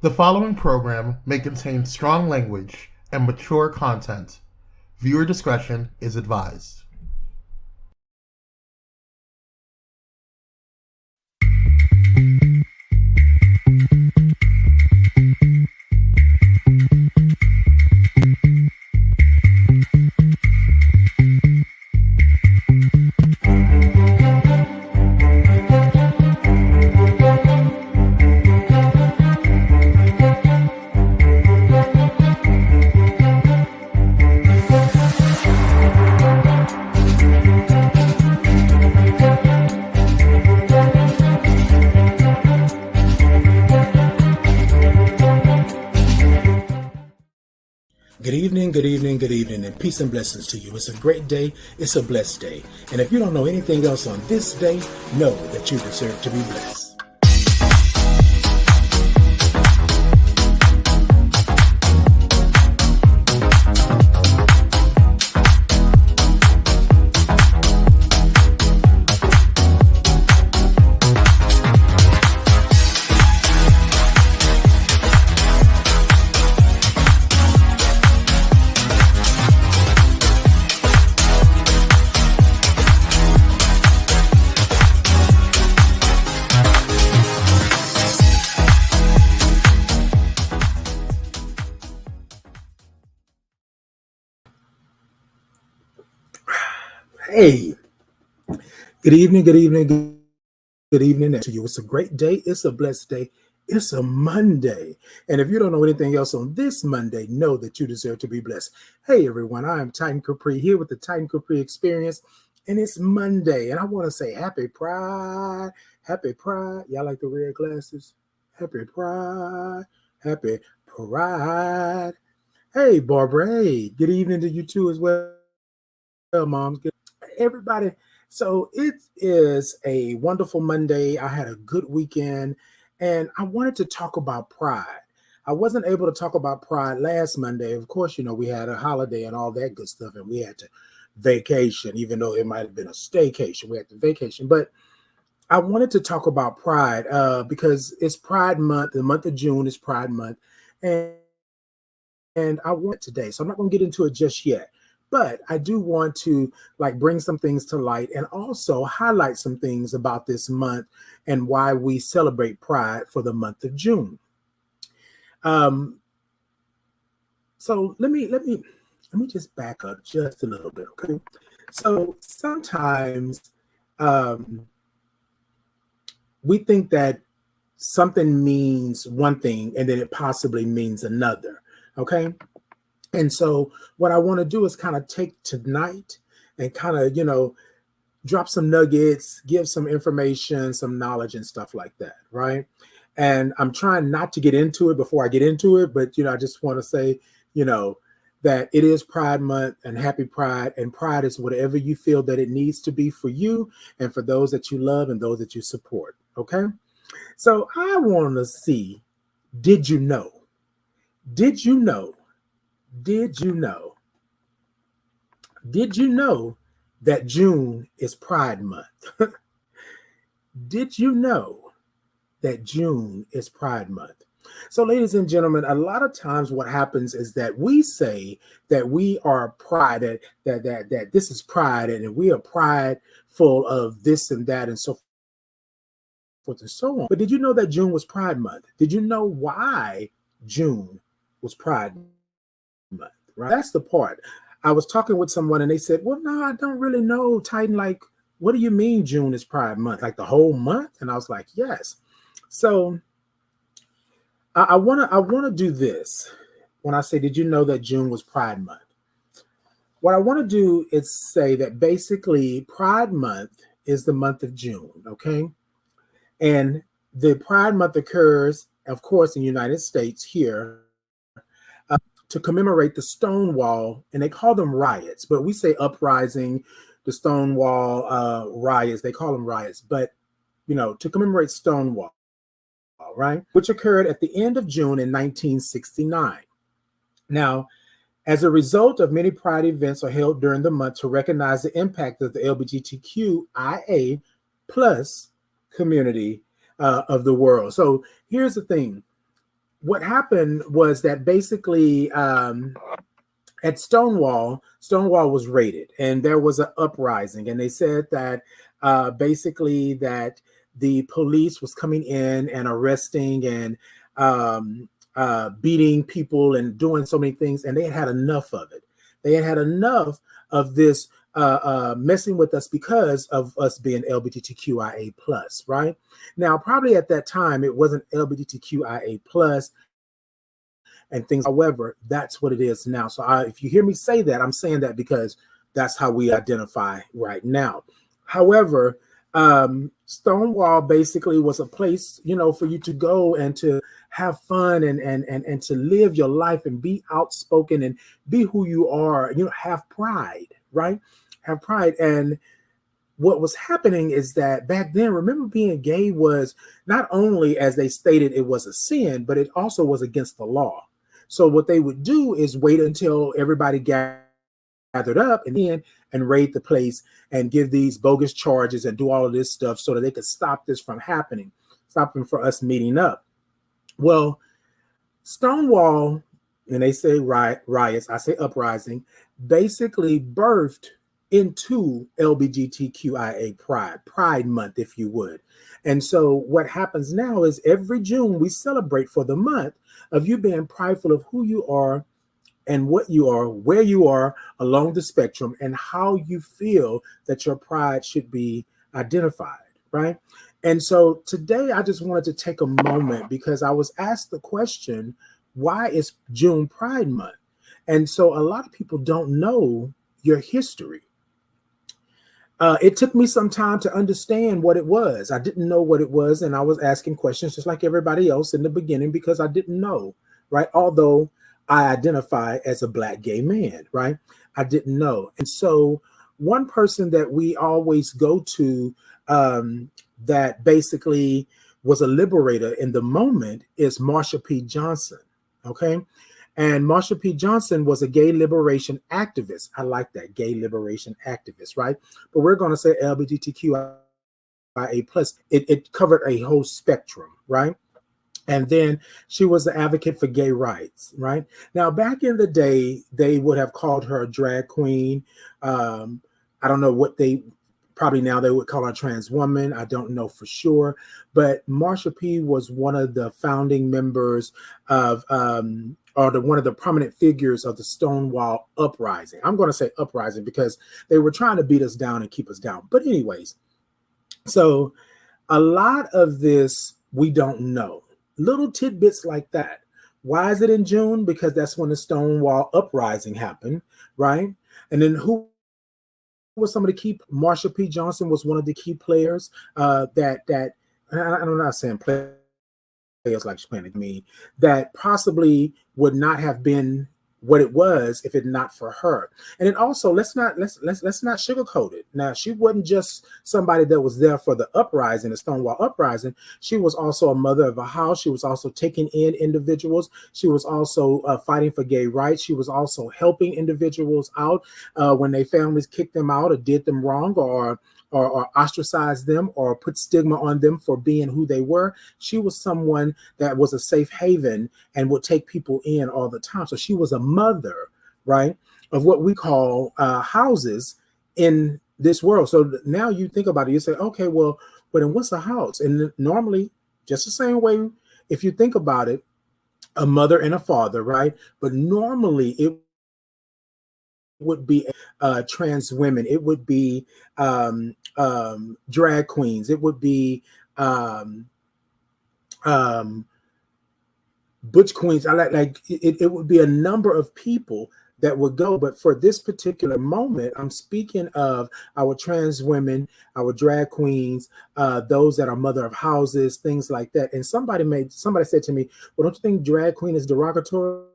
The following program may contain strong language and mature content. Viewer discretion is advised. Good evening, and peace and blessings to you. It's a great day. It's a blessed day. And if you don't know anything else on this day, know that you deserve to be blessed. Hey, good evening to you. It's a great day. It's a blessed day. It's a Monday. And if you don't know anything else on this Monday, know that you deserve to be blessed. Hey, everyone, I am Titan Capri here with the Titan Capri Experience. And it's Monday. And I want to say happy Pride. Happy Pride. Y'all like the red glasses? Happy Pride. Happy Pride. Hey, Barbara. Hey, good evening to you too as well, moms. Good everybody. So it is a wonderful Monday. I had a good weekend and I wanted to talk about pride. I wasn't able to talk about pride last Monday. Of course, we had a holiday and all that good stuff, and we had to vacation, even though it might have been a staycation. We had to vacation. But I wanted to talk about pride because it's Pride Month. The month of June is Pride Month. And I want today. So I'm not going to get into it just yet. But I do want to bring some things to light and also highlight some things about this month and why we celebrate Pride for the month of June. So let me just back up just a little bit, okay? So sometimes we think that something means one thing and then it possibly means another, okay? And so what I want to do is kind of take tonight and kind of, drop some nuggets, give some information, some knowledge and stuff like that, right? And I'm trying not to get into it before I get into it, but, I just want to say, that it is Pride Month and happy Pride, and Pride is whatever you feel that it needs to be for you and for those that you love and those that you support, okay? So I want to see, did you know? Did you know that June is Pride Month? Did you know that June is Pride Month? So, ladies and gentlemen, a lot of times what happens is that we say that we are pride, that this is pride, and we are prideful of this and that and so forth and so on. But did you know that June was Pride Month? Did you know why June was Pride Month? Right? That's the part. I was talking with someone and they said, well, no, I don't really know, Titan. What do you mean June is Pride Month? Like the whole month? And I was like, yes. So I wanna do this. When I say, did you know that June was Pride Month? What I want to do is say that basically Pride Month is the month of June, okay? And the Pride Month occurs, of course, in the United States here, to commemorate the Stonewall, and they call them riots, but we say uprising, the Stonewall riots, they call them riots, but, to commemorate Stonewall, right, which occurred at the end of June in 1969. Now, as a result of many Pride events are held during the month to recognize the impact of the LGBTQIA plus community of the world. So here's the thing. what happened was that basically at Stonewall was raided, and there was an uprising, and they said that basically that the police was coming in and arresting and beating people and doing so many things, and they had had enough of it. They had had enough of this messing with us because of us being LGBTQIA plus, right? Now, probably at that time it wasn't LGBTQIA plus and things. However, that's what it is now. So if you hear me say that, I'm saying that because that's how we identify right now. However, Stonewall basically was a place, you know, for you to go and to have fun and to live your life and be outspoken and be who you are, you know, have pride, right? Have pride. And what was happening is that back then, remember, being gay was not only, as they stated, it was a sin, but it also was against the law. So what they would do is wait until everybody gathered up and raid the place and give these bogus charges and do all of this stuff so that they could stop this from happening, stop them for us meeting up. Well, Stonewall, and they say riots, I say uprising, basically birthed into LGBTQIA Pride Month, if you would. And so what happens now is every June we celebrate for the month of you being prideful of who you are and what you are, where you are along the spectrum, and how you feel that your pride should be identified, right? And so today I just wanted to take a moment because I was asked the question, why is June Pride Month? And so a lot of people don't know your history. It took me some time to understand what it was. I didn't know what it was, and I was asking questions just like everybody else in the beginning because I didn't know, right? Although I identify as a Black gay man, right? I didn't know. And so one person that we always go to that basically was a liberator in the moment is Marsha P. Johnson, okay? And Marsha P. Johnson was a gay liberation activist. I like that, gay liberation activist, right? But we're going to say LGBTQIA plus. It covered a whole spectrum, right? And then she was the advocate for gay rights, right? Now, back in the day, they would have called her a drag queen. I don't know what probably now they would call her a trans woman. I don't know for sure. But Marsha P. was one of the founding members of, one of the prominent figures of the Stonewall uprising. I'm going to say uprising because they were trying to beat us down and keep us down. But anyways, so a lot of this we don't know. Little tidbits like that. Why is it in June? Because that's when the Stonewall uprising happened, right? And then who was some of the key? Marsha P. Johnson was one of the key players that I'm not saying players like she's playing me, that possibly would not have been what it was if it not for her. And then also let's not sugarcoat it. Now, she wasn't just somebody that was there for the uprising, the Stonewall uprising. She was also a mother of a house. She was also taking in individuals. She was also fighting for gay rights. She was also helping individuals out when their families kicked them out or did them wrong or ostracized them or put stigma on them for being who they were. She was someone that was a safe haven and would take people in all the time. So she was a mother, right, of what we call houses in this world. So now you think about it, you say, okay, well, but then what's a house? And normally, just the same way, if you think about it, a mother and a father, right? But normally it would be trans women, it would be drag queens, it would be butch queens. It would be a number of people that would go. But for this particular moment, I'm speaking of our trans women, our drag queens, those that are mother of houses, things like that. And somebody said to me, well, don't you think drag queen is derogatory?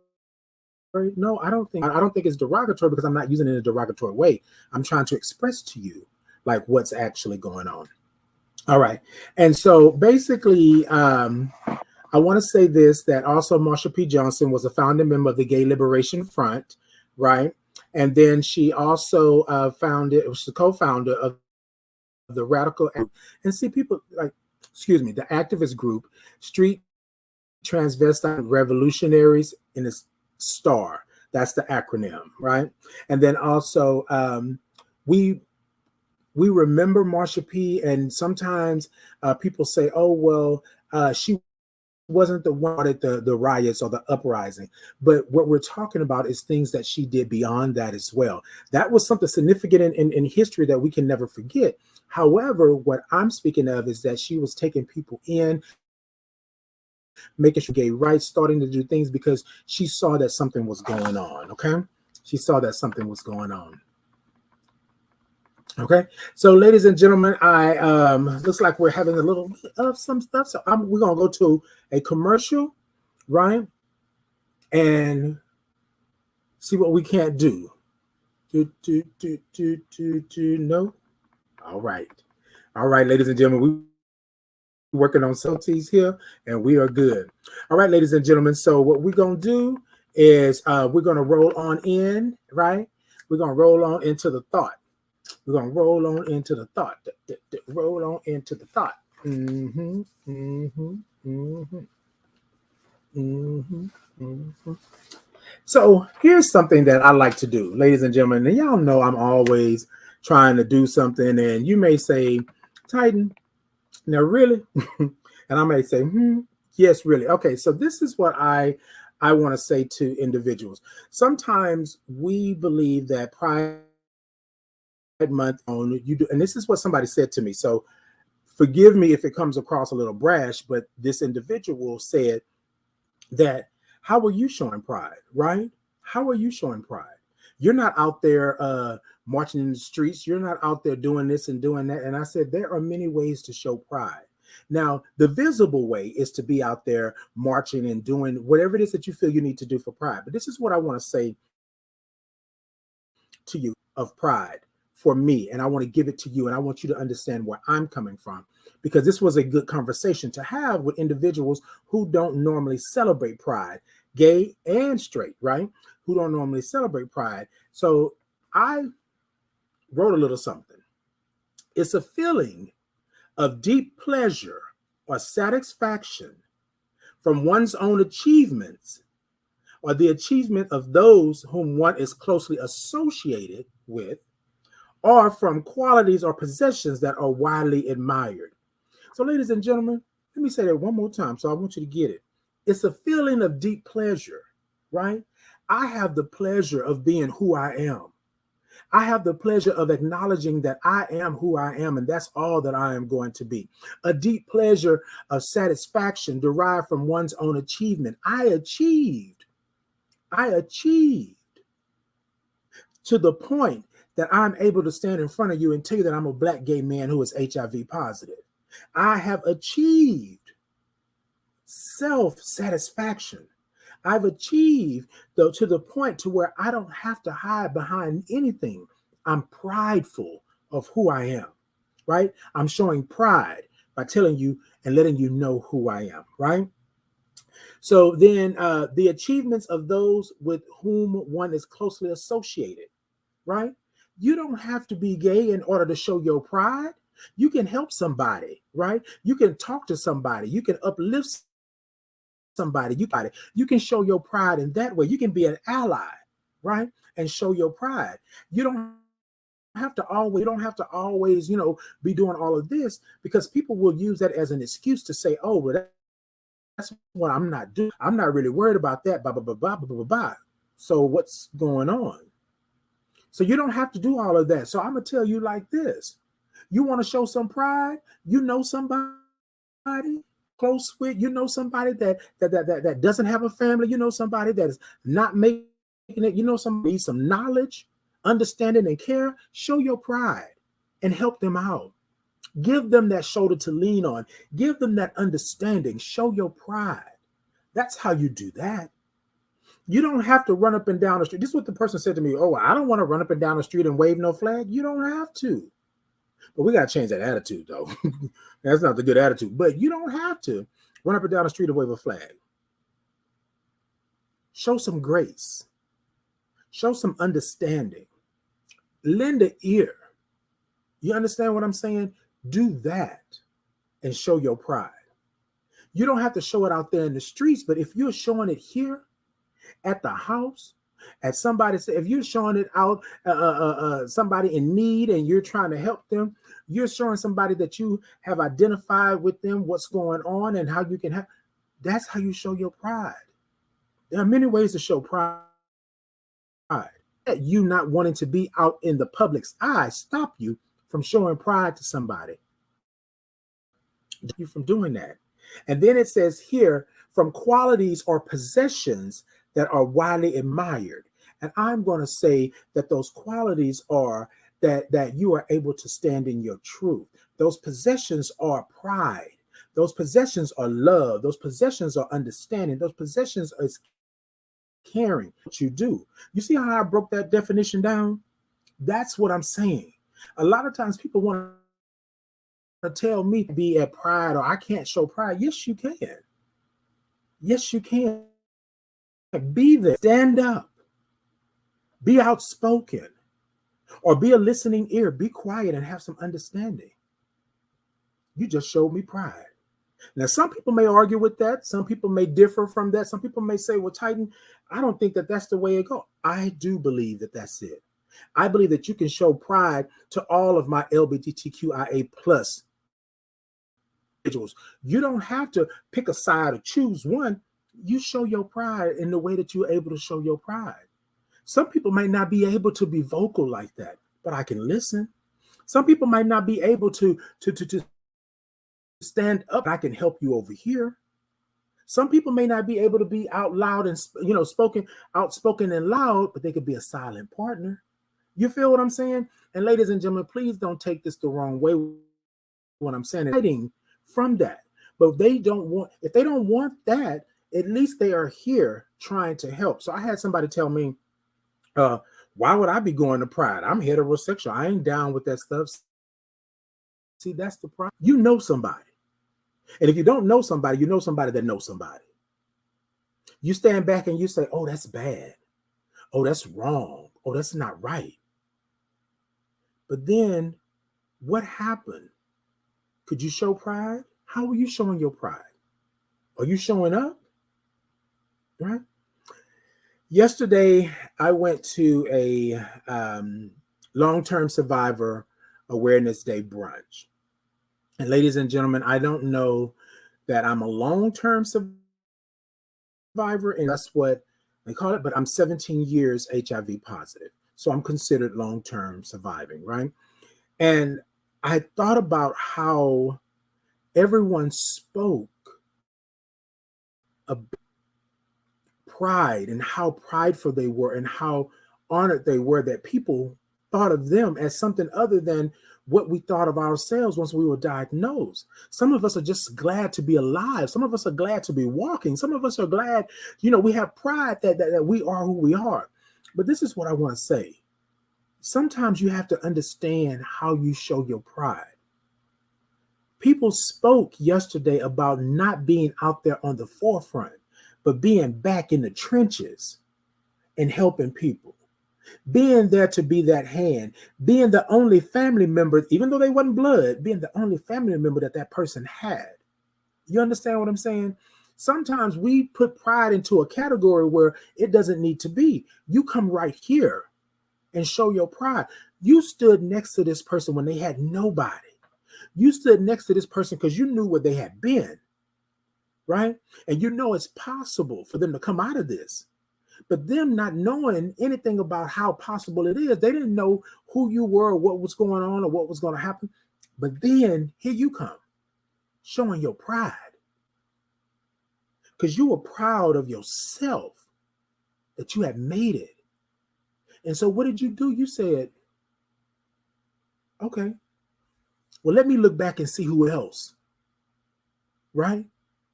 No, I don't think it's derogatory because I'm not using it in a derogatory way. I'm trying to express to you like what's actually going on. All right. And so basically, I want to say this, that also Marsha P. Johnson was a founding member of the Gay Liberation Front, right? And then she also was the co-founder of the Radical, and see people like, the activist group, Street transvestite revolutionaries in a STAR. That's the acronym, right? And then also we remember Marsha P. And sometimes people say, "Oh well, she wasn't the one at the riots or the uprising." But what we're talking about is things that she did beyond that as well. That was something significant in history that we can never forget. However, what I'm speaking of is that she was taking people in, making sure gay rights, starting to do things because she saw that something was going on. Okay. She saw that something was going on. Okay, so ladies and gentlemen, I looks like we're having a little bit of some stuff. So we're gonna go to a commercial, right? And see what we can't do. No. All right, ladies and gentlemen, we're working on subtleties here, and we are good. All right, ladies and gentlemen. So what we're gonna do is we're gonna roll on in, right? We're gonna roll on into the thought. We're going to roll on into the thought. Roll on into the thought. Mm-hmm, mm-hmm, mm-hmm, mm-hmm, mm-hmm. So here's something that I like to do, ladies and gentlemen. And y'all know I'm always trying to do something. And you may say, Titan, now really? And I may say, yes, really. Okay, so this is what I want to say to individuals. Sometimes we believe that Pride Month on you do, and this is what somebody said to me. So forgive me if it comes across a little brash, but this individual said that, how are you showing pride, right? How are you showing pride? You're not out there marching in the streets. You're not out there doing this and doing that. And I said, there are many ways to show pride. Now, the visible way is to be out there marching and doing whatever it is that you feel you need to do for pride. But this is what I want to say to you of pride for me, and I want to give it to you, and I want you to understand where I'm coming from, because this was a good conversation to have with individuals who don't normally celebrate pride, gay and straight, right? Who don't normally celebrate pride. So I wrote a little something. It's a feeling of deep pleasure or satisfaction from one's own achievements or the achievement of those whom one is closely associated with, or from qualities or possessions that are widely admired. So, ladies and gentlemen, let me say that one more time so I want you to get it. It's a feeling of deep pleasure, right? I have the pleasure of being who I am. I have the pleasure of acknowledging that I am who I am, and that's all that I am going to be. A deep pleasure of satisfaction derived from one's own achievement. I achieved to the point that I'm able to stand in front of you and tell you that I'm a Black gay man who is HIV positive. I have achieved self-satisfaction. I've achieved, though, to the point to where I don't have to hide behind anything. I'm prideful of who I am, right? I'm showing pride by telling you and letting you know who I am, right? So then the achievements of those with whom one is closely associated, right? You don't have to be gay in order to show your pride. You can help somebody, right? You can talk to somebody. You can uplift somebody. You can show your pride in that way. You can be an ally, right? And show your pride. You don't have to always, be doing all of this, because people will use that as an excuse to say, oh, well, that's what I'm not doing. I'm not really worried about that. Blah, blah, blah, blah, blah, blah, blah. So what's going on? So you don't have to do all of that. So I'm going to tell you like this. You want to show some pride? You know somebody close with, somebody that doesn't have a family, somebody that is not making it, somebody needs some knowledge, understanding, and care. Show your pride and help them out. Give them that shoulder to lean on. Give them that understanding. Show your pride. That's how you do that. You don't have to run up and down the street. This is what the person said to me. Oh, I don't want to run up and down the street and wave no flag. You don't have to. But we got to change that attitude, though. That's not the good attitude. But you don't have to run up and down the street and wave a flag. Show some grace. Show some understanding. Lend an ear. You understand what I'm saying? Do that and show your pride. You don't have to show it out there in the streets, but if you're showing it here at the house, at somebody, if you're showing it out, somebody in need and you're trying to help them, you're showing somebody that you have identified with them, what's going on and how you can help. That's how you show your pride. There are many ways to show pride. You not wanting to be out in the public's eye stop you from showing pride to somebody. You from doing that. And then it says here, from qualities or possessions that are widely admired. And I'm going to say that those qualities are that you are able to stand in your truth. Those possessions are pride. Those possessions are love. Those possessions are understanding. Those possessions are caring. What you do. You see how I broke that definition down? That's what I'm saying. A lot of times people want to tell me to be at pride or I can't show pride. Yes, you can. Yes, you can. Be there. Stand up. Be outspoken. Or be a listening ear. Be quiet and have some understanding. You just showed me pride. Now, some people may argue with that. Some people may differ from that. Some people may say, well, Titan, I don't think that that's the way it goes. I do believe that that's it. I believe that you can show pride to all of my LGBTQIA plus individuals. You don't have to pick a side or choose one. You show your pride in the way that you're able to show your pride. Some people might not be able to be vocal like that, but I can listen. Some people might not be able to stand up. I can help you over here. Some people may not be able to be out loud and outspoken and loud, but they could be a silent partner. You feel what I'm saying? And ladies and gentlemen, please don't take this the wrong way when I'm saying it. From that. But if they don't want that, at least they are here trying to help. So I had somebody tell me, why would I be going to pride? I'm heterosexual. I ain't down with that stuff. See, that's the problem. You know somebody. And if you don't know somebody, you know somebody that knows somebody. You stand back and you say, oh, that's bad. Oh, that's wrong. Oh, that's not right. But then what happened? Could you show pride? How are you showing your pride? Are you showing up? Right? Yesterday, I went to a long-term survivor awareness day brunch. And ladies and gentlemen, I don't know that I'm a long-term survivor, and that's what they call it, but I'm 17 years HIV positive. So I'm considered long-term surviving, right? And I thought about how everyone spoke about pride and how prideful they were and how honored they were that people thought of them as something other than what we thought of ourselves once we were diagnosed. Some of us are just glad to be alive. Some of us are glad to be walking. Some of us are glad, we have pride that we are who we are. But this is what I want to say. Sometimes you have to understand how you show your pride. People spoke yesterday about not being out there on the forefront, but being back in the trenches and helping people. Being there to be that hand, being the only family member, even though they wasn't blood, being the only family member that person had. You understand what I'm saying? Sometimes we put pride into a category where it doesn't need to be. You come right here and show your pride. You stood next to this person when they had nobody. You stood next to this person because you knew where they had been, right? And it's possible for them to come out of this. But them not knowing anything about how possible it is, they didn't know who you were or what was going on or what was going to happen. But then here you come, showing your pride. Because you were proud of yourself, that you had made it. And so what did you do? You said, okay, well, let me look back and see who else, right?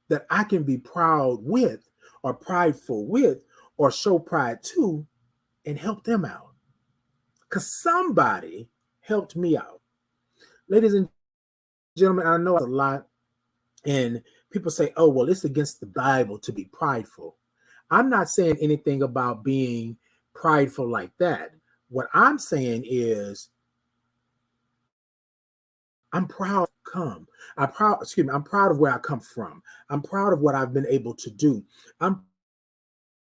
That I can be proud with or prideful with or show pride to and help them out. Because somebody helped me out. Ladies and gentlemen, I know a lot, and people say, oh, well, it's against the Bible to be prideful. I'm not saying anything about being prideful like that. What I'm saying is I'm proud I'm proud of where I come from. I'm proud of what I've been able to do. I'm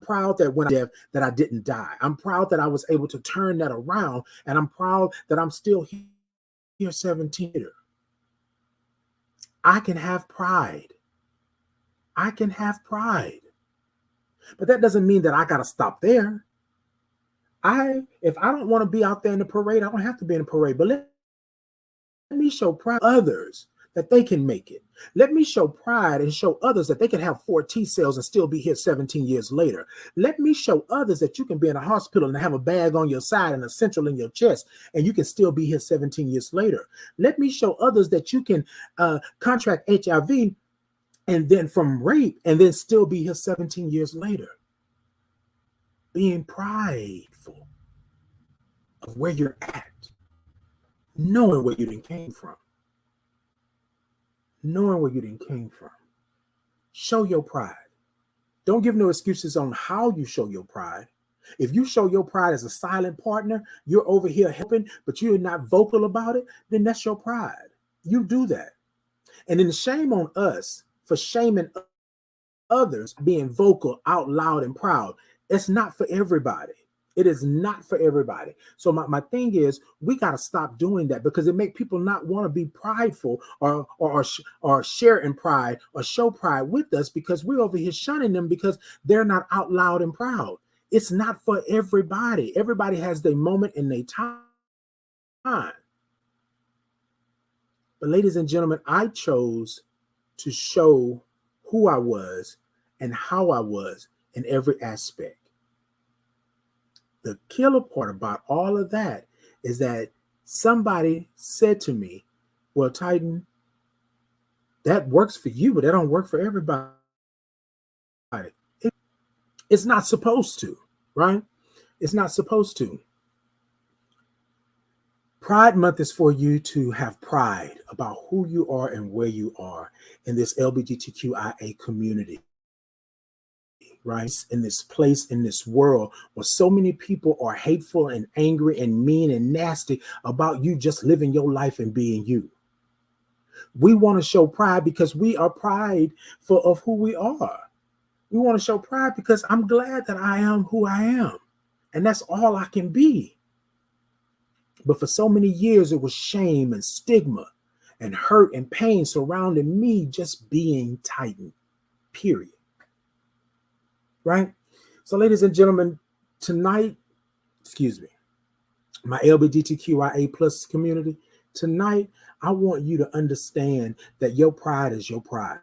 proud that when I deaf that I didn't die. I'm proud that I was able to turn that around, and I'm proud that I'm still here 17 years. I can have pride. I can have pride. But that doesn't mean that I got to stop there. If I don't want to be out there in the parade, I don't have to be in the parade. But let me show pride to others that they can make it. Let me show pride and show others that they can have 4 T cells and still be here 17 years later. Let me show others that you can be in a hospital and have a bag on your side and a central in your chest, and you can still be here 17 years later. Let me show others that you can contract HIV and then from rape and then still be here 17 years later. Being prideful of where you're at, knowing where you came from. Knowing where you came from. Show your pride. Don't give no excuses on how you show your pride. If you show your pride as a silent partner, you're over here helping, but you're not vocal about it, then that's your pride. You do that. And then shame on us for shaming others being vocal, out loud, and proud. It's not for everybody. It is not for everybody. So my thing is, we got to stop doing that because it makes people not want to be prideful or share in pride or show pride with us because we're over here shunning them because they're not out loud and proud. It's not for everybody. Everybody has their moment and their time. But ladies and gentlemen, I chose to show who I was and how I was in every aspect. The killer part about all of that is that somebody said to me, well, Titan, that works for you, but that don't work for everybody. It's not supposed to, right? It's not supposed to. Pride Month is for you to have pride about who you are and where you are in this LGBTQIA community. Right? In this place, in this world where so many people are hateful and angry and mean and nasty about you just living your life and being you. We want to show pride because we are prideful of who we are. We want to show pride because I'm glad that I am who I am. And that's all I can be. But for so many years, it was shame and stigma and hurt and pain surrounding me just being Titan, period. Right? So, ladies and gentlemen, tonight, my LGBTQIA plus community, tonight, I want you to understand that your pride is your pride.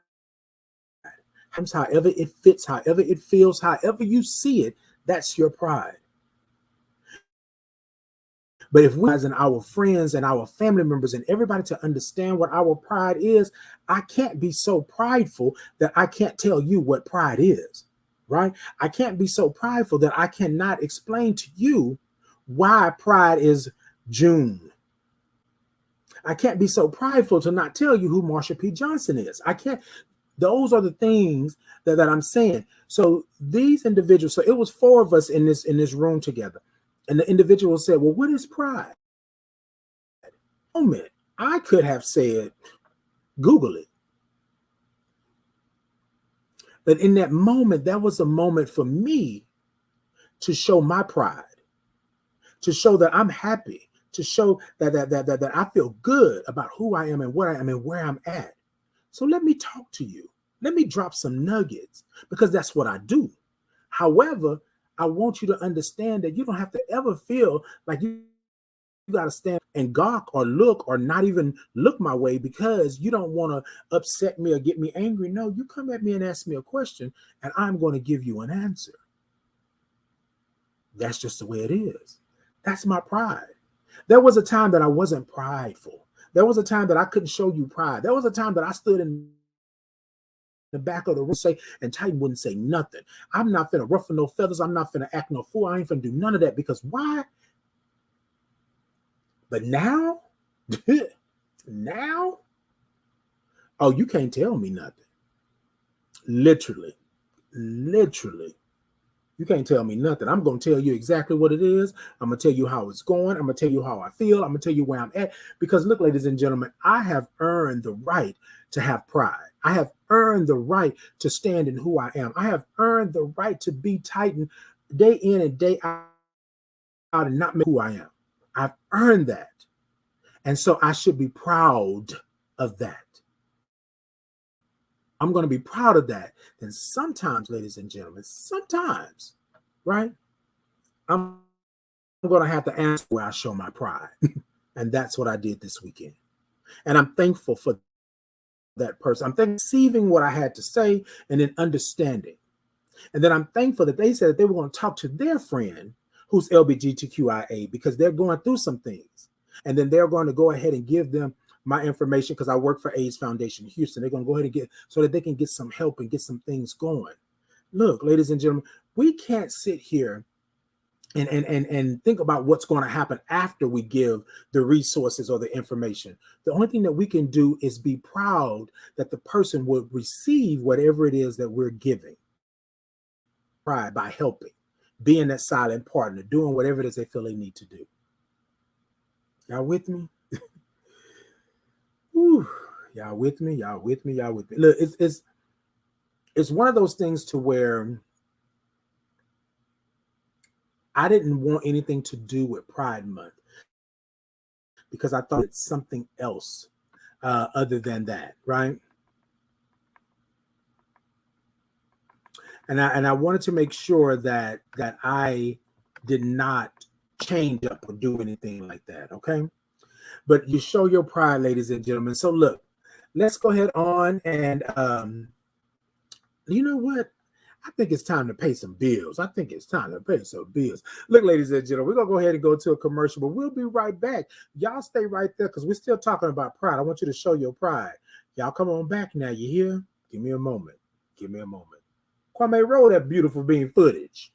However it fits, however it feels, however you see it, that's your pride. But if we, as in our friends and our family members and everybody to understand what our pride is, I can't be so prideful that I can't tell you what pride is. Right? I can't be so prideful that I cannot explain to you why pride is June. I can't be so prideful to not tell you who Marsha P. Johnson is. I can't. Those are the things that I'm saying. So these individuals, so it was 4 of us in this room together. And the individual said, well, what is pride? Moment. I could have said, Google it. But in that moment, that was a moment for me to show my pride, to show that I'm happy, to show that I feel good about who I am and what I am and where I'm at. So let me talk to you. Let me drop some nuggets because that's what I do. However, I want you to understand that you don't have to ever feel like you got to stand and gawk or look or not even look my way because you don't want to upset me or get me angry. No, you come at me and ask me a question and I'm going to give you an answer. That's just the way it is. That's my pride. There was a time that I wasn't prideful. There was a time that I couldn't show you pride. There was a time that I stood in the back of the room and Titan wouldn't say nothing. I'm not finna ruffle no feathers. I'm not finna act no fool. I ain't finna do none of that because why? But now, now, oh, you can't tell me nothing. Literally, you You can't tell me nothing. I'm going to tell you exactly what it is. I'm going to tell you how it's going. I'm going to tell you how I feel. I'm going to tell you where I'm at. Because look, ladies and gentlemen, I have earned the right to have pride. I have earned the right to stand in who I am. I have earned the right to be Titan day in and day out and not who I am. I've earned that. And so I should be proud of that. I'm going to be proud of that. Then sometimes, ladies and gentlemen, sometimes, right, I'm going to have to answer where I show my pride. And that's what I did this weekend. And I'm thankful for that person. I'm receiving what I had to say and then understanding. And then I'm thankful that they said that they were going to talk to their friend who's LGBTQIA because they're going through some things. And then they're going to go ahead and give them my information because I work for AIDS Foundation Houston. They're going to go ahead and get so that they can get some help and get some things going. Look, ladies and gentlemen, we can't sit here and think about what's going to happen after we give the resources or the information. The only thing that we can do is be proud that the person will receive whatever it is that we're giving. Pride by helping, being that silent partner, doing whatever it is they feel they need to do. Y'all with me? Whew. Y'all with me? Y'all with me? Y'all with me? Look, it's one of those things to where I didn't want anything to do with Pride Month because I thought it's something else other than that, right? And I wanted to make sure that I did not change up or do anything like that, okay? But you show your pride, ladies and gentlemen. So look, let's go ahead on and you know what? I think it's time to pay some bills. I think it's time to pay some bills. Look, ladies and gentlemen, we're going to go ahead and go to a commercial, but we'll be right back. Y'all stay right there because we're still talking about pride. I want you to show your pride. Y'all come on back now. You hear? Give me a moment. Give me a moment. Kwame, roll that beautiful bean footage.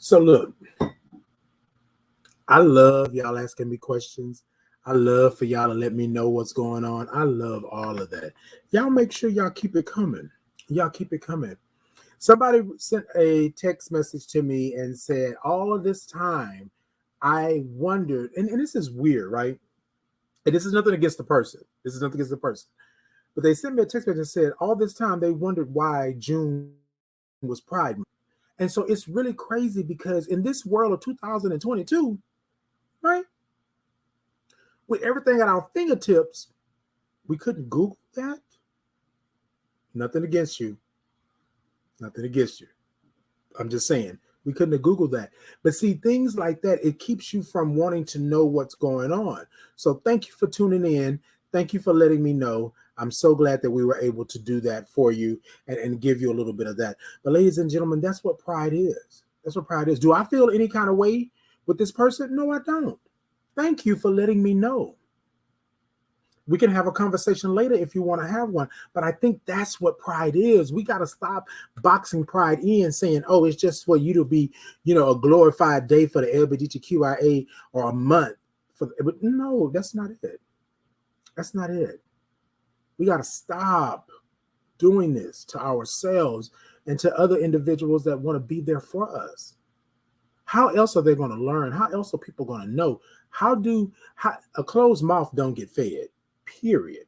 So look, I love y'all asking me questions. I love for y'all to let me know what's going on. I love all of that. Y'all make sure y'all keep it coming. Y'all keep it coming. Somebody sent a text message to me and said, all of this time, I wondered, and this is weird, right? And this is nothing against the person. This is nothing against the person. But they sent me a text message and said, all this time, they wondered why June was Pride Month. And so it's really crazy because in this world of 2022, right, with everything at our fingertips, we couldn't Google that. Nothing against you. Nothing against you. I'm just saying, we couldn't have Googled that. But see, things like that, it keeps you from wanting to know what's going on. So thank you for tuning in. Thank you for letting me know. I'm so glad that we were able to do that for you and give you a little bit of that. But ladies and gentlemen, that's what pride is. That's what pride is. Do I feel any kind of way with this person? No, I don't. Thank you for letting me know. We can have a conversation later if you want to have one. But I think that's what pride is. We got to stop boxing pride in, saying, oh, it's just for you to be, a glorified day for the LGBTQIA or a month. But no, that's not it. That's not it. We got to stop doing this to ourselves and to other individuals that want to be there for us. How else are they going to learn? How else are people going to know? How a closed mouth don't get fed, period.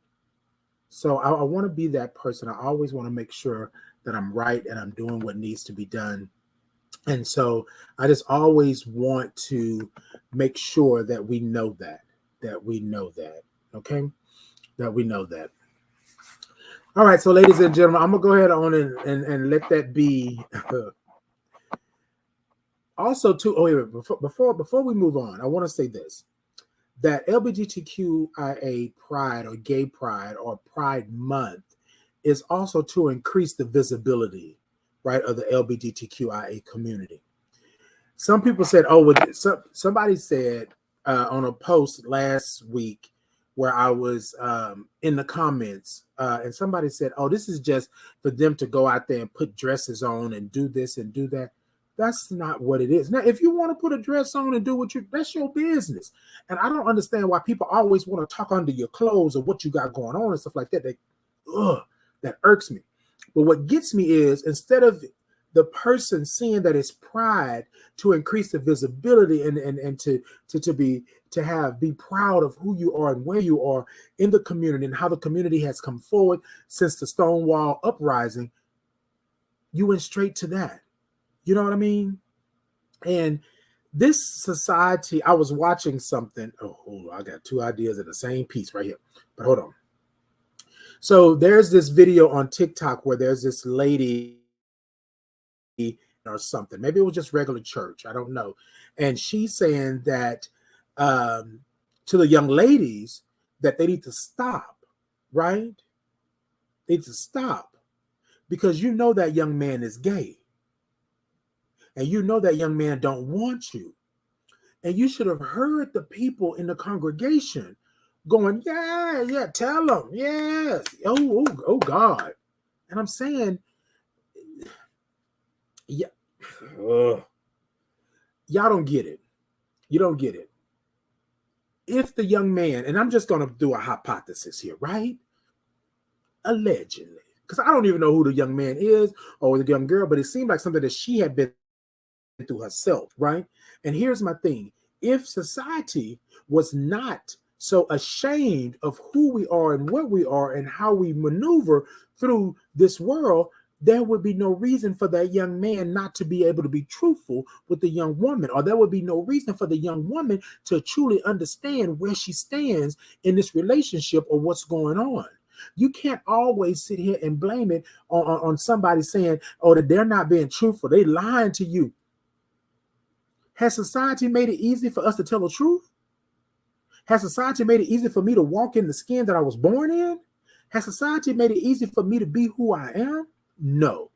So I want to be that person. I always want to make sure that I'm right and I'm doing what needs to be done. And so I just always want to make sure that we know that. Okay? That we know that. All right, so ladies and gentlemen, I'm gonna go ahead on and let that be. Also, too. Oh, wait, before we move on, I want to say this: that LGBTQIA Pride or Gay Pride or Pride Month is also to increase the visibility, right, of the LGBTQIA community. Some people said, "Oh, somebody said on a post last week." Where I was in the comments and somebody said, oh, this is just for them to go out there and put dresses on and do this and do that. That's not what it is. Now, if you want to put a dress on and do that's your business. And I don't understand why people always want to talk under your clothes or what you got going on and stuff like that. That irks me. But what gets me is instead of the person seeing that it's pride to increase the visibility and to be proud of who you are and where you are in the community and how the community has come forward since the Stonewall uprising, you went straight to that. You know what I mean? And this society, I was watching something. Oh, I got two ideas in the same piece right here. But hold on. So there's this video on TikTok where there's this lady or something. Maybe it was just regular church. I don't know. And she's saying that to the young ladies that they need to stop, right? They need to stop because you know that young man is gay. And you know that young man don't want you. And you should have heard the people in the congregation going, yeah, tell them, yes. Oh, God. And I'm saying, yeah, y'all don't get it. You don't get it. If the young man, and I'm just going to do a hypothesis here, right? Allegedly, because I don't even know who the young man is or the young girl, but it seemed like something that she had been through herself, right? And here's my thing. If society was not so ashamed of who we are and what we are and how we maneuver through this world, there would be no reason for that young man not to be able to be truthful with the young woman, or there would be no reason for the young woman to truly understand where she stands in this relationship or what's going on. You can't always sit here and blame it on somebody saying, oh, that they're not being truthful. They lying to you. Has society made it easy for us to tell the truth? Has society made it easy for me to walk in the skin that I was born in? Has society made it easy for me to be who I am? No.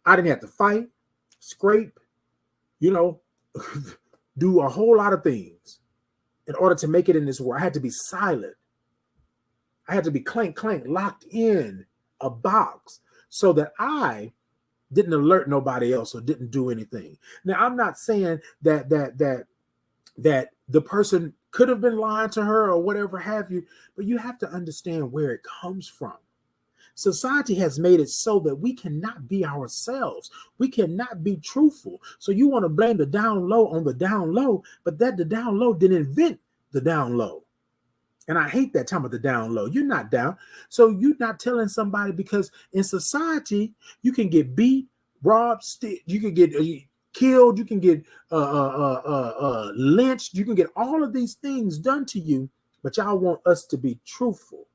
I didn't have to fight, scrape, do a whole lot of things in order to make it in this world. I had to be silent. I had to be clank, locked in a box so that I didn't alert nobody else or didn't do anything. Now, I'm not saying that the person could have been lying to her or whatever have you, but you have to understand where it comes from. Society has made it so that we cannot be ourselves. We cannot be truthful. So you want to blame the down low on the down low, but the down low didn't invent the down low. And I hate that time of the down low. You're not down. So you're not telling somebody, because in society, you can get beat, robbed, you can get killed, you can get lynched, you can get all of these things done to you, but y'all want us to be truthful.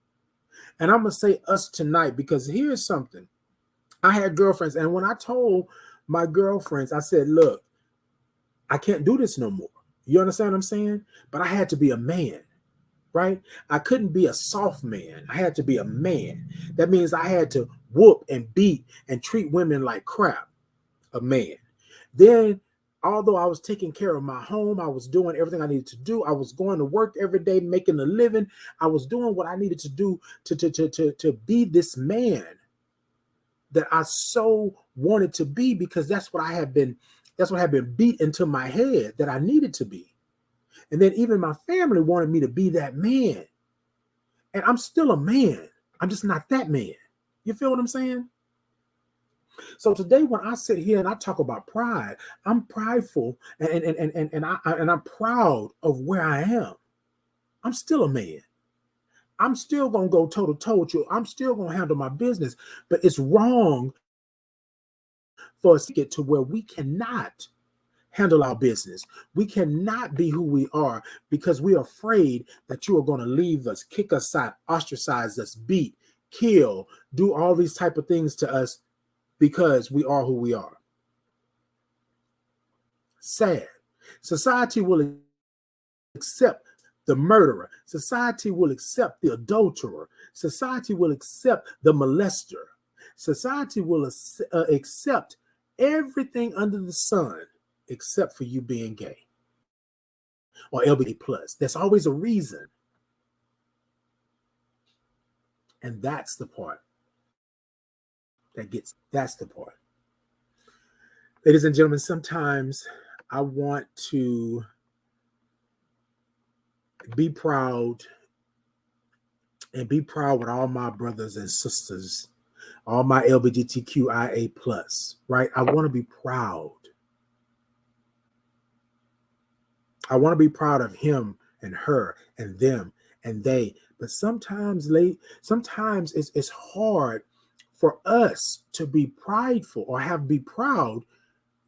And I'm going to say us tonight, because here's something. I had girlfriends, and when I told my girlfriends, I said, look, I can't do this no more. You understand what I'm saying? But I had to be a man. right? I couldn't be a soft man. I had to be a man. That means I had to whoop and beat and treat women like crap, a man. Then, although I was taking care of my home, I was doing everything I needed to do. I was going to work every day, making a living. I was doing what I needed to do to be this man that I so wanted to be, because that's what had been beat into my head that I needed to be. And then even my family wanted me to be that man. And I'm still a man. I'm just not that man. You feel what I'm saying? So today, when I sit here and I talk about pride, I'm prideful and I'm proud of where I am. I'm still a man. I'm still gonna go toe to toe with you. I'm still gonna handle my business. But it's wrong for us to get to where we cannot handle our business. We cannot be who we are because we're afraid that you are going to leave us, kick us out, ostracize us, beat, kill, do all these type of things to us because we are who we are. Sad. Society will accept the murderer. Society will accept the adulterer. Society will accept the molester. Society will accept everything under the sun except for you being gay or LGBT plus. There's always a reason. And that's the part that's the part. Ladies and gentlemen, sometimes I want to be proud and be proud with all my brothers and sisters, all my LGBTQIA plus, right? I want to be proud. I want to be proud of him and her and them and they. But sometimes it's hard for us to be prideful or be proud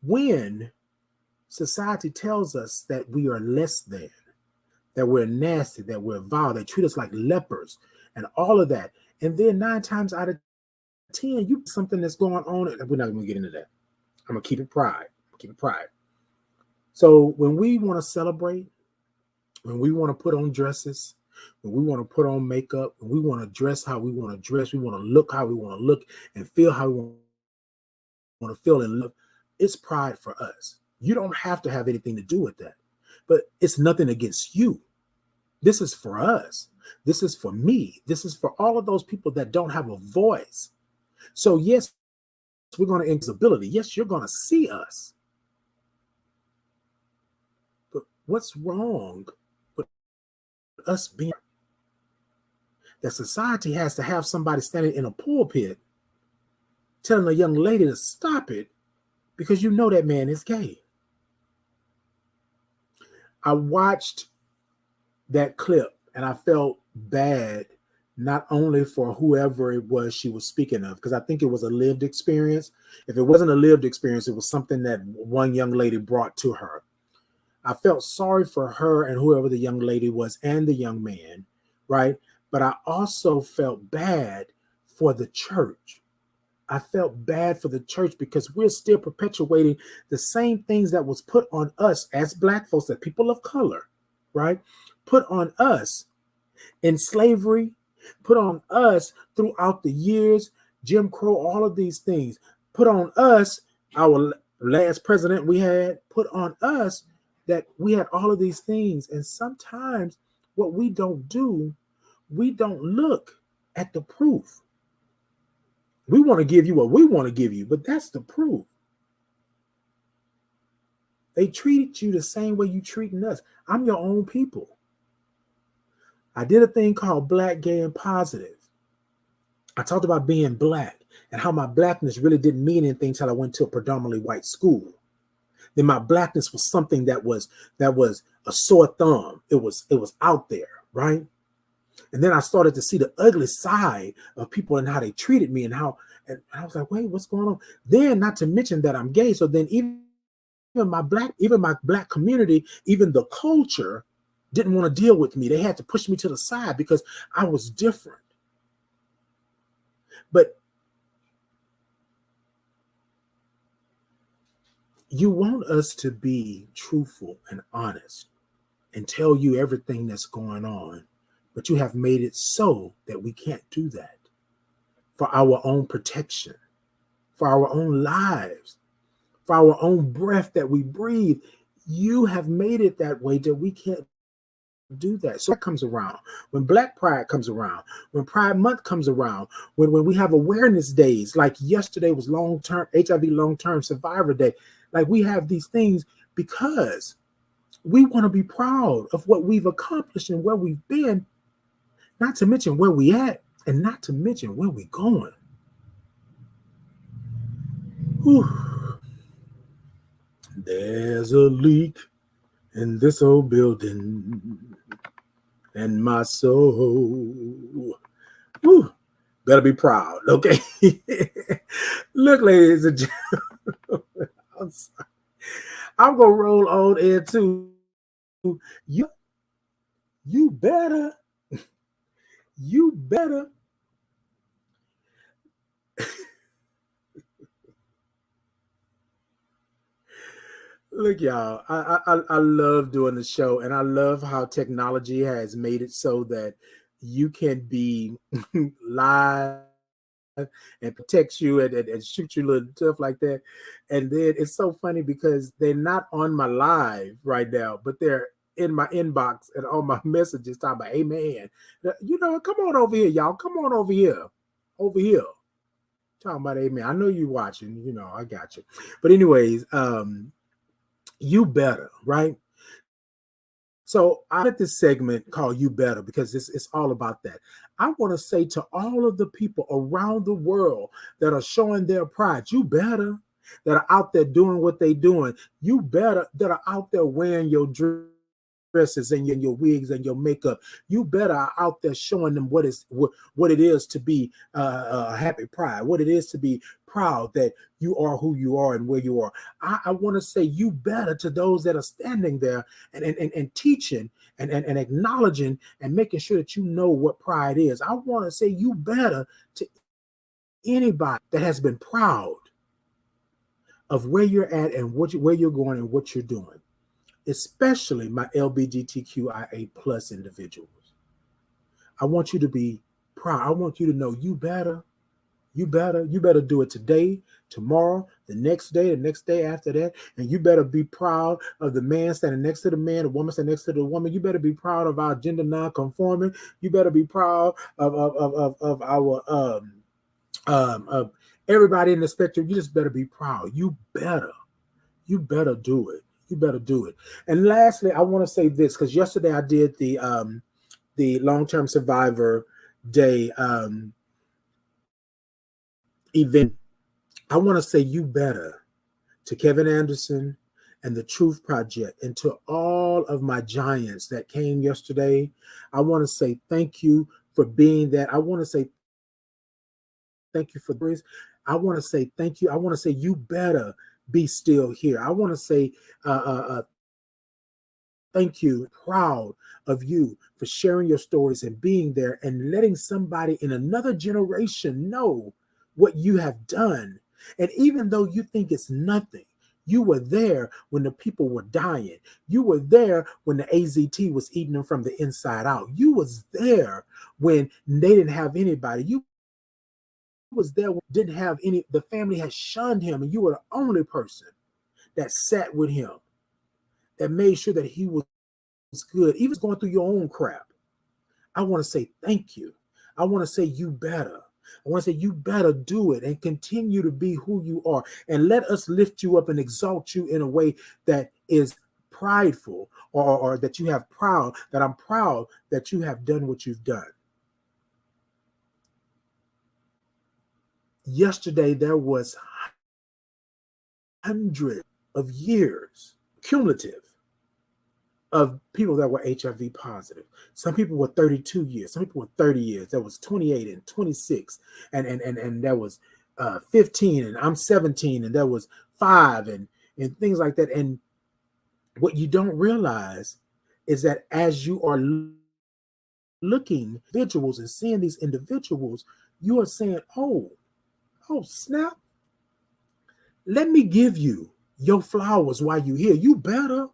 when society tells us that we are less than, that we're nasty, that we're vile, they treat us like lepers and all of that. And then 9 times out of 10, you something that's going on. We're not going to get into that. I'm going to keep it pride. So when we want to celebrate, when we want to put on dresses, when we want to put on makeup, when we want to dress how we want to dress, we want to look how we want to look and feel how we want to feel and look, it's pride for us. You don't have to have anything to do with that, but it's nothing against you. This is for us. This is for me. This is for all of those people that don't have a voice. So yes, we're going to invisibility. Yes, you're going to see us. But what's wrong with us being that society has to have somebody standing in a pulpit telling a young lady to stop it because you know that man is gay? I watched that clip and I felt bad, not only for whoever it was she was speaking of, because I think it was a lived experience. If it wasn't a lived experience, it was something that one young lady brought to her. I felt sorry for her and whoever the young lady was and the young man, right? But I also felt bad for the church. I felt bad for the church because we're still perpetuating the same things that was put on us as Black folks, as people of color, right? Put on us in slavery, put on us throughout the years, Jim Crow, all of these things, put on us, our last president we had, put on us that we had all of these things. And sometimes what we don't do, we don't look at the proof. We want to give you what we want to give you, but that's the proof. They treated you the same way you treating us. I'm your own people. I did a thing called Black, Gay, and Positive. I talked about being Black and how my Blackness really didn't mean anything until I went to a predominantly white school. Then my Blackness was something that was a sore thumb. It was out there, right? And then I started to see the ugly side of people and how they treated me and I was like, wait, what's going on? Then, not to mention that I'm gay. So then even my Black community, even the culture didn't want to deal with me. They had to push me to the side because I was different. But you want us to be truthful and honest and tell you everything that's going on but you have made it so that we can't do that for our own protection, for our own lives, for our own breath that we breathe. You have made it that way that we can't do that. So that comes around when Black Pride comes around, when Pride Month comes around, when we have awareness days, like yesterday was long-term HIV long-term survivor day. Like, we have these things because we want to be proud of what we've accomplished and where we've been, not to mention where we at, and not to mention where we're going. Whew. There's a leak in this old building, and my soul, whew, better be proud, okay? Look, ladies and gentlemen, I'm gonna roll on into you better, you better. Look, y'all, I love doing the show, and I love how technology has made it so that you can be live and protect you and shoot you little stuff like that. And then it's so funny because they're not on my live right now, but they're in my inbox and on my messages talking about, hey man, you know, come on over here, y'all. Come on over here. Over here. Talking about, hey man, I know you watching, you know, I got you. But anyways, you better, right? So I did this segment called You Better because it's all about that. I want to say to all of the people around the world that are showing their pride, you better, that are out there doing what they're doing, you better, that are out there wearing your dresses and your wigs and your makeup, you better are out there showing them what it is to be a happy pride, what it is to be proud that you are who you are and where you are. I want to say you better to those that are standing there and teaching and acknowledging and making sure that you know what pride is. I want to say you better to anybody that has been proud of where you're at and where you're going and what you're doing, especially my LGBTQIA plus individuals. I want you to be proud. I want you to know you better. You better do it today, tomorrow, the next day after that. And you better be proud of the man standing next to the man, the woman standing next to the woman. You better be proud of our gender non-conforming. You better be proud of our of everybody in the spectrum. You just better be proud. You better do it. You better do it. And lastly, I want to say this, because yesterday I did the long-term survivor day event. I want to say you better to Kevin Anderson and the Truth Project and to all of my giants that came yesterday. I want to say thank you for being that. I want to say thank you for this. I want to say thank you. I want to say you better be still here. I want to say thank you, proud of you for sharing your stories and being there and letting somebody in another generation know what you have done. And even though you think it's nothing, you were there when the people were dying. You were there when the AZT was eating them from the inside out. You was there when they didn't have anybody. You was there when didn't have any, the family had shunned him, and you were the only person that sat with him, that made sure that he was good, even going through your own crap. I want to say thank you. I want to say you better. I want to say you better do it and continue to be who you are, and let us lift you up and exalt you in a way that is prideful, or that you have proud, that I'm proud that you have done what you've done. Yesterday, there was hundreds of years cumulative of people that were HIV positive. Some people were 32 years, some people were 30 years. There was 28 and 26, and there was 15, and I'm 17, and there was 5, and things like that. And what you don't realize is that as you are looking individuals and seeing these individuals, you are saying, oh snap, let me give you your flowers while you're here. You better.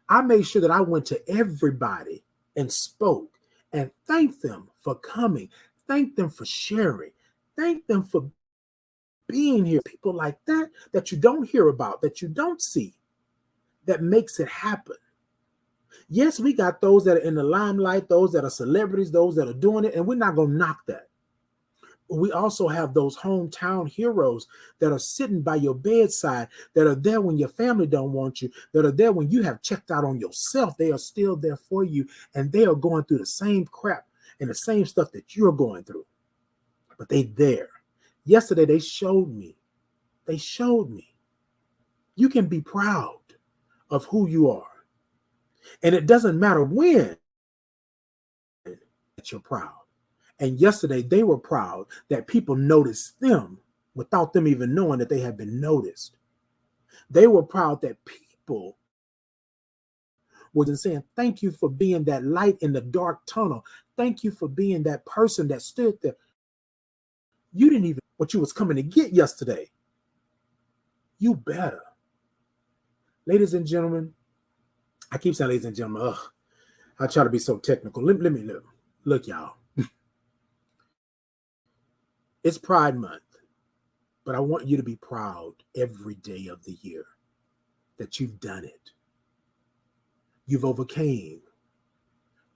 I made sure that I went to everybody and spoke and thanked them for coming, thanked them for sharing, thanked them for being here. People like that, that you don't hear about, that you don't see, that makes it happen. Yes, we got those that are in the limelight, those that are celebrities, those that are doing it, and we're not going to knock that. We also have those hometown heroes that are sitting by your bedside, that are there when your family don't want you, that are there when you have checked out on yourself. They are still there for you, and they are going through the same crap and the same stuff that you're going through. But they there. Yesterday, they showed me. They showed me. You can be proud of who you are. And it doesn't matter when that you're proud. And yesterday, they were proud that people noticed them without them even knowing that they had been noticed. They were proud that people were saying, thank you for being that light in the dark tunnel. Thank you for being that person that stood there. You didn't even what you was coming to get yesterday. You better. Ladies and gentlemen, I keep saying ladies and gentlemen, I try to be so technical. Let me look, y'all. It's Pride Month, but I want you to be proud every day of the year that you've done it. You've overcame.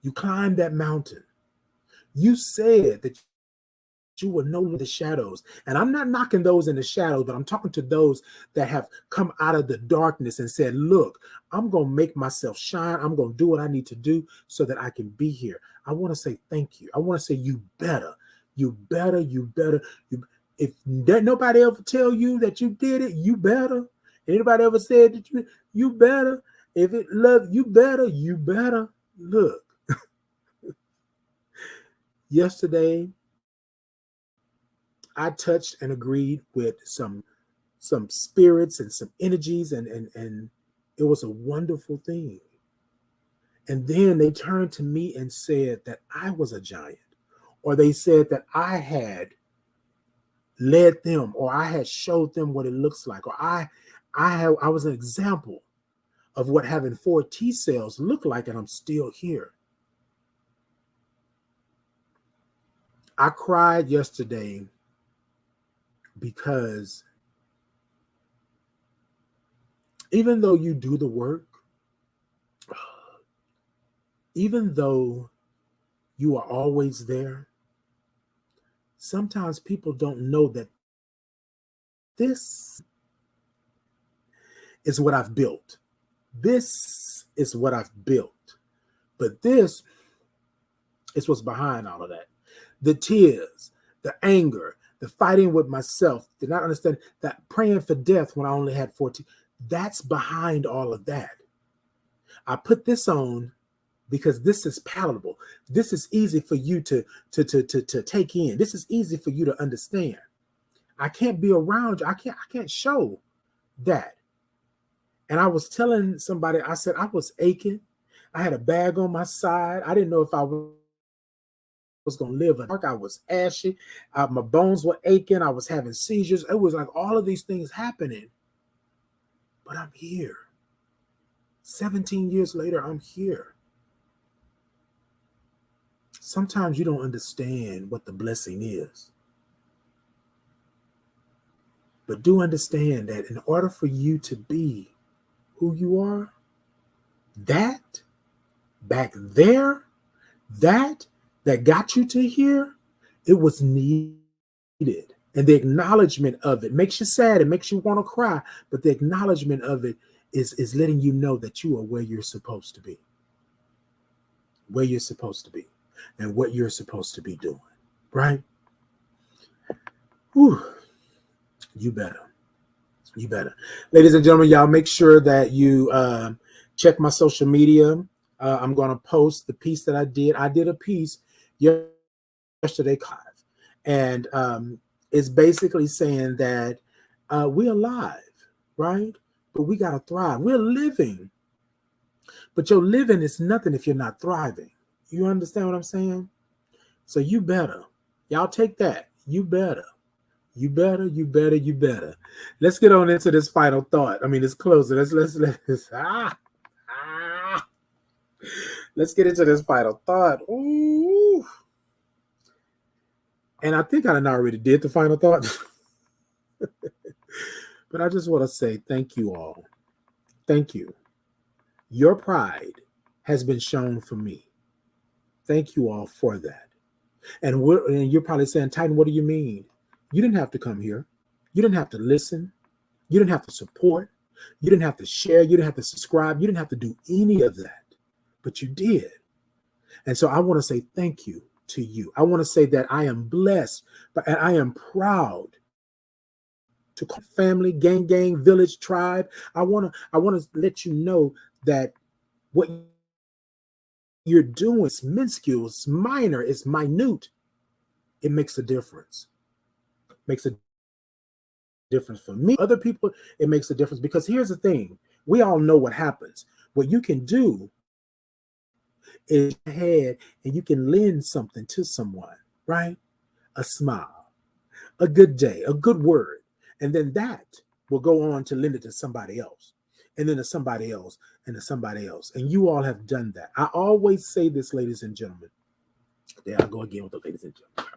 You climbed that mountain. You said that you were no longer the shadows. And I'm not knocking those in the shadows, but I'm talking to those that have come out of the darkness and said, look, I'm going to make myself shine. I'm going to do what I need to do so that I can be here. I want to say thank you. I want to say you better. You better, you better. If nobody ever tell you that you did it, you better. Anybody ever said that you better. If it love you better, you better. Look. Yesterday, I touched and agreed with some spirits and some energies, and it was a wonderful thing. And then they turned to me and said that I was a giant. Or they said that I had led them, or I had showed them what it looks like, or I was an example of what having 4 T cells look like, and I'm still here. I cried yesterday because even though you do the work, even though you are always there, sometimes people don't know that this is what I've built. This is what I've built. But this is what's behind all of that. The tears, the anger, the fighting with myself, did not understand that praying for death when I only had 14. That's behind all of that. I put this on because this is palatable. This is easy for you to take in. This is easy for you to understand. I can't be around you. I can't show that. And I was telling somebody, I said I was aching. I had a bag on my side. I didn't know if I was going to live. I was ashy. My bones were aching. I was having seizures. It was like all of these things happening. But I'm here. 17 years later, I'm here. Sometimes you don't understand what the blessing is. But do understand that in order for you to be who you are, that back there, that got you to here, it was needed. And the acknowledgement of it makes you sad. It makes you want to cry. But the acknowledgement of it is letting you know that you are where you're supposed to be. Where you're supposed to be. And what you're supposed to be doing. Right? Whew. You better. You better. Ladies and gentlemen, y'all make sure that you check my social media. I'm going to post the piece that I did. I did a piece yesterday, and it's basically saying that we're alive, right? But we got to thrive. We're living. But your living is nothing if you're not thriving. You understand what I'm saying? So you better. Y'all take that. You better. You better, you better, you better. Let's get on into this final thought. I mean, it's closer. Let's Let's get into this final thought. Ooh. And I think I already did the final thought. But I just want to say thank you all. Thank you. Your pride has been shown for me. Thank you all for that. And you're probably saying, Titan, what do you mean? You didn't have to come here. You didn't have to listen. You didn't have to support. You didn't have to share. You didn't have to subscribe. You didn't have to do any of that. But you did. And so I want to say thank you to you. I want to say that I am blessed, and I am proud to call family, gang, village, tribe. I want to let you know that what you're doing is minuscule, it's minor, it's minute. It makes a difference. Makes a difference for me. Other people, it makes a difference, because here's the thing. We all know what happens. What you can do is ahead and you can lend something to someone, right? A smile, a good day, a good word. And then that will go on to lend it to somebody else, and then to somebody else, and to somebody else. And you all have done that. I always say this, ladies and gentlemen. There I go again with the ladies and gentlemen.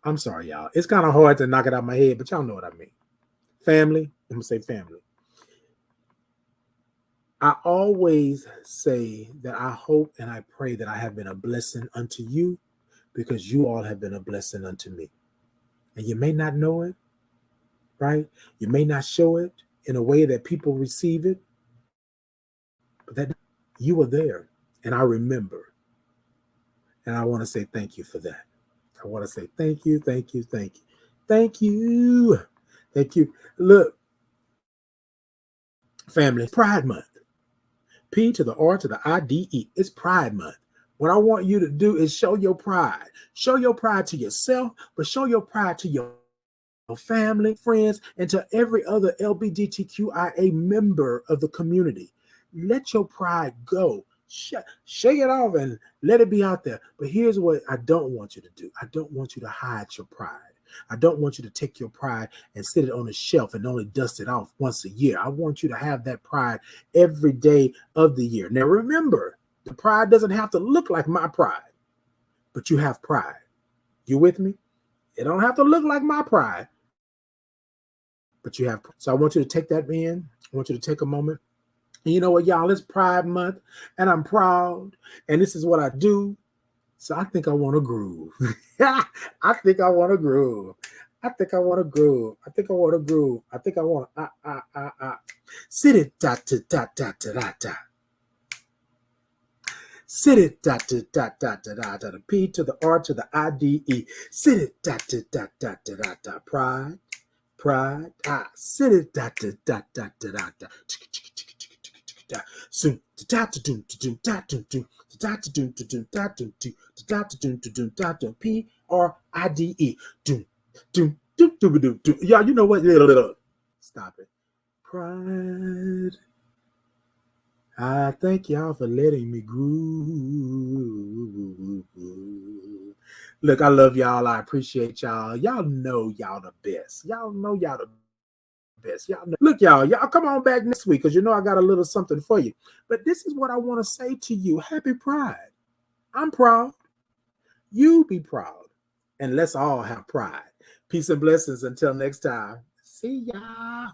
I'm sorry, y'all. It's kind of hard to knock it out of my head, but y'all know what I mean. Family. I'm going to say family. I always say that I hope and I pray that I have been a blessing unto you, because you all have been a blessing unto me. And you may not know it, right? You may not show it in a way that people receive it, but that you were there, and I remember. And I want to say thank you for that. I want to say thank you, thank you, thank you, thank you, thank you. Look, family, Pride Month. P to the R to the IDE. It's Pride Month. What I want you to do is show your pride. Show your pride to yourself, but show your pride to your family, friends, and to every other LGBTQIA member of the community. Let your pride go. Shake it off and let it be out there. But here's what I don't want you to do. I don't want you to hide your pride. I don't want you to take your pride and sit it on a shelf and only dust it off once a year. I want you to have that pride every day of the year. Now, remember, the pride doesn't have to look like my pride, but you have pride. You with me? It don't have to look like my pride, but you have. So I want you to take that in. I want you to take a moment. And you know what, y'all? It's Pride Month, and I'm proud, and this is what I do. So I think I want to groove. I think I want to groove. I think I want to groove. I think I want to groove. I think I want to sit it da da da da da da. Sit it da da da da da da da. The P to the R to the IDE. Sit it da da da da da da da. Pride, pride. Sit it da da da da da da da. Soon da da doom doom da doom doom da doom doom da doom doom da doom doom da doom. PRIDE. Doom doom doom doom doom doom. Y'all, you know what? Stop it. Pride. I thank y'all for letting me groove. Look, I love y'all. I appreciate y'all. Y'all know y'all the best. Y'all know y'all the best. Y'all know. Look, y'all come on back next week, because you know I got a little something for you. But this is what I want to say to you. Happy Pride. I'm proud. You be proud. And let's all have pride. Peace and blessings until next time. See ya.